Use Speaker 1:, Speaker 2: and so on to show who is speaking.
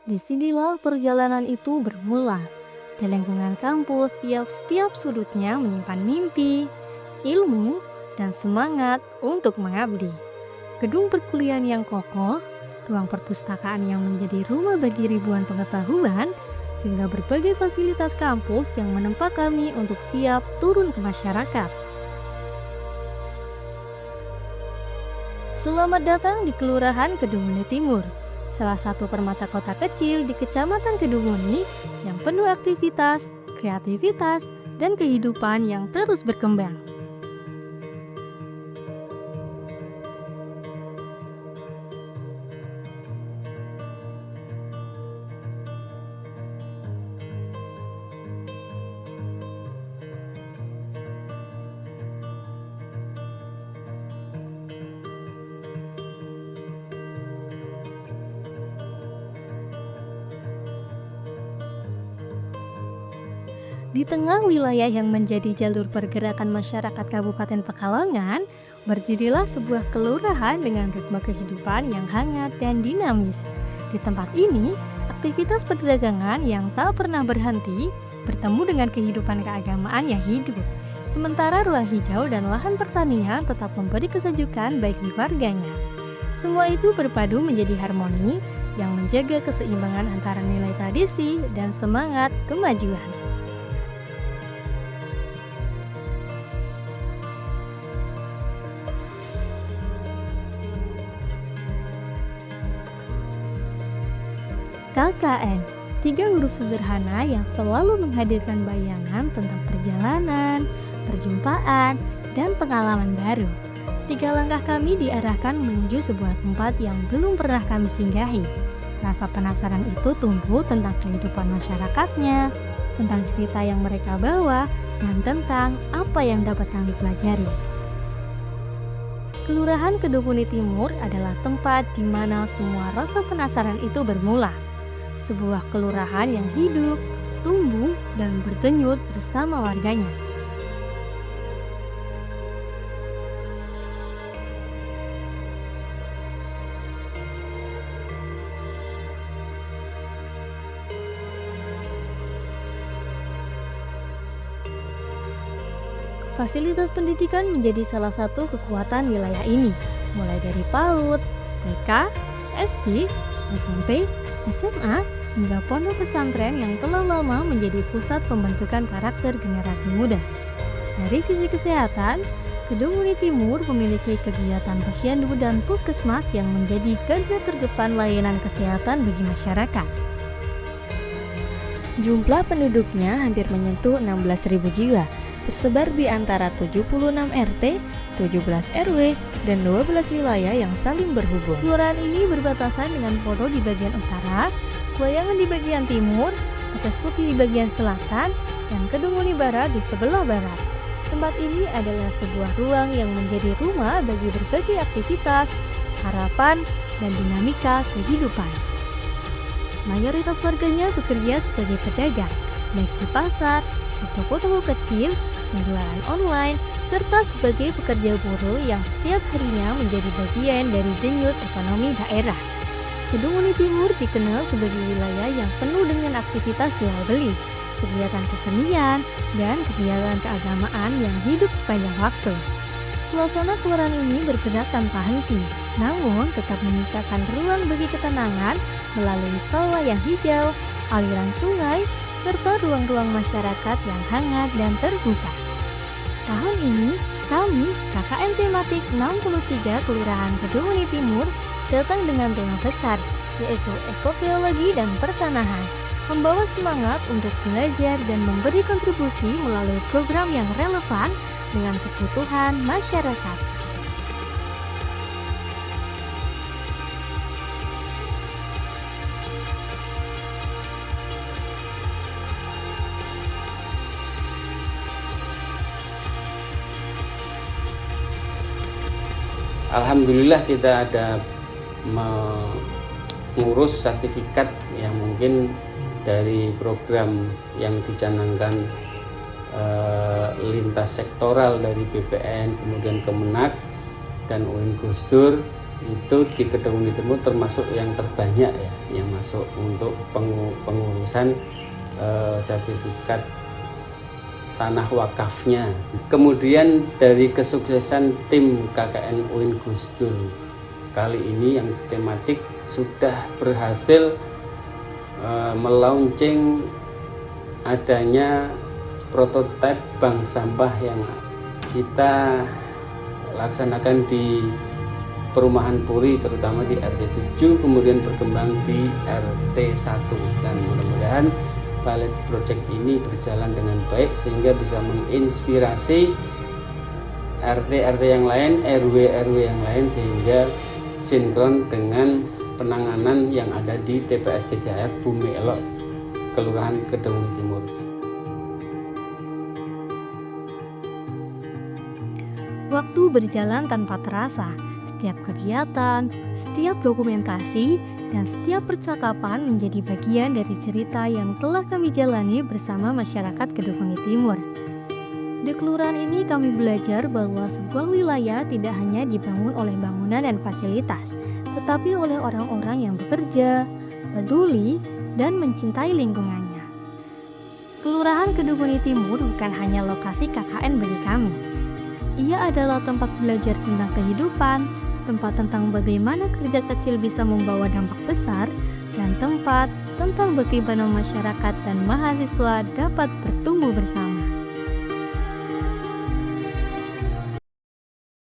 Speaker 1: Disinilah perjalanan itu bermula. Di lingkungan kampus yang setiap sudutnya menyimpan mimpi, ilmu, dan semangat untuk mengabdi. Gedung perkuliahan yang kokoh, ruang perpustakaan yang menjadi rumah bagi ribuan pengetahuan, hingga berbagai fasilitas kampus yang menempa kami untuk siap turun ke masyarakat. Selamat datang di Kelurahan Kedunguni Timur, salah satu permata kota kecil di Kecamatan Kedunguni yang penuh aktivitas, kreativitas, dan kehidupan yang terus berkembang. Di tengah wilayah yang menjadi jalur pergerakan masyarakat Kabupaten Pekalongan, berdirilah sebuah kelurahan dengan ritme kehidupan yang hangat dan dinamis. Di tempat ini, aktivitas perdagangan yang tak pernah berhenti bertemu dengan kehidupan keagamaan yang hidup. Sementara ruang hijau dan lahan pertanian tetap memberi kesejukan bagi warganya. Semua itu berpadu menjadi harmoni yang menjaga keseimbangan antara nilai tradisi dan semangat kemajuan. KKN, 3 huruf sederhana yang selalu menghadirkan bayangan tentang perjalanan, perjumpaan, dan pengalaman baru. 3 langkah kami diarahkan menuju sebuah tempat yang belum pernah kami singgahi. Rasa penasaran itu tumbuh tentang kehidupan masyarakatnya, tentang cerita yang mereka bawa, dan tentang apa yang dapat kami pelajari. Kelurahan Kedunguni Timur adalah tempat di mana semua rasa penasaran itu bermula. Sebuah kelurahan yang hidup, tumbuh, dan berdenyut bersama warganya. Fasilitas pendidikan menjadi salah satu kekuatan wilayah ini, mulai dari PAUD, TK, SD, SMP, SMA, hingga pondok pesantren yang telah lama menjadi pusat pembentukan karakter generasi muda. Dari sisi kesehatan, Kedunguni Timur memiliki kegiatan posyandu dan puskesmas yang menjadi garda terdepan layanan kesehatan bagi masyarakat. Jumlah penduduknya hampir menyentuh 16.000 jiwa, tersebar di antara 76 RT, 17 RW, dan 12 wilayah yang saling berhubung. Kelurahan ini berbatasan dengan Poro di bagian utara, Kuayangan di bagian timur, Tetes Putih di bagian selatan, dan Kedunguni Barat di sebelah barat. Tempat ini adalah sebuah ruang yang menjadi rumah bagi berbagai aktivitas, harapan, dan dinamika kehidupan. Mayoritas warganya bekerja sebagai pedagang, baik di pasar, di toko-toko kecil, penjualan online, serta sebagai pekerja buruh yang setiap harinya menjadi bagian dari denyut ekonomi daerah. Kedunguni Timur dikenal sebagai wilayah yang penuh dengan aktivitas jual beli, kegiatan kesenian, dan kegiatan keagamaan yang hidup sepanjang waktu. Suasana kelurahan ini bergerak tanpa henti, namun tetap menyisakan ruang bagi ketenangan melalui sawah yang hijau, aliran sungai, serta ruang-ruang masyarakat yang hangat dan terbuka. Tahun ini, kami, KKN Tematik 63 Kelurahan Kedunguni Timur, datang dengan tema besar, yaitu ekoteologi dan pertanahan, membawa semangat untuk belajar dan memberi kontribusi melalui program yang relevan dengan kebutuhan masyarakat.
Speaker 2: Alhamdulillah kita ada mengurus sertifikat yang mungkin dari program yang dicanangkan lintas sektoral dari BPN, kemudian Kemenak dan UIN Gus Dur itu di Kedunguni Timur termasuk yang terbanyak ya, yang masuk untuk pengurusan sertifikat tanah wakafnya. Kemudian dari kesuksesan tim KKN UIN Gus Dur kali ini yang tematik sudah berhasil melaunching adanya prototipe bank sampah yang kita laksanakan di Perumahan Puri, terutama di RT 7, kemudian berkembang di RT 1, dan mudah-mudahan pilot project ini berjalan dengan baik sehingga bisa menginspirasi RT-RT yang lain, RW-RW yang lain, sehingga sinkron dengan penanganan yang ada di TPS 3R Bumi Elok, Kelurahan Kedunguni Timur.
Speaker 1: Waktu berjalan tanpa terasa. Setiap kegiatan, setiap dokumentasi, dan setiap percakapan menjadi bagian dari cerita yang telah kami jalani bersama masyarakat Kedunguni Timur. Di kelurahan ini kami belajar bahwa sebuah wilayah tidak hanya dibangun oleh bangunan dan fasilitas, tetapi oleh orang-orang yang bekerja, peduli, dan mencintai lingkungannya. Kelurahan Kedunguni Timur bukan hanya lokasi KKN bagi kami. Ia adalah tempat belajar tentang kehidupan, tempat tentang bagaimana kerja kecil bisa membawa dampak besar, dan tempat tentang bagaimana masyarakat dan mahasiswa dapat bertumbuh bersama.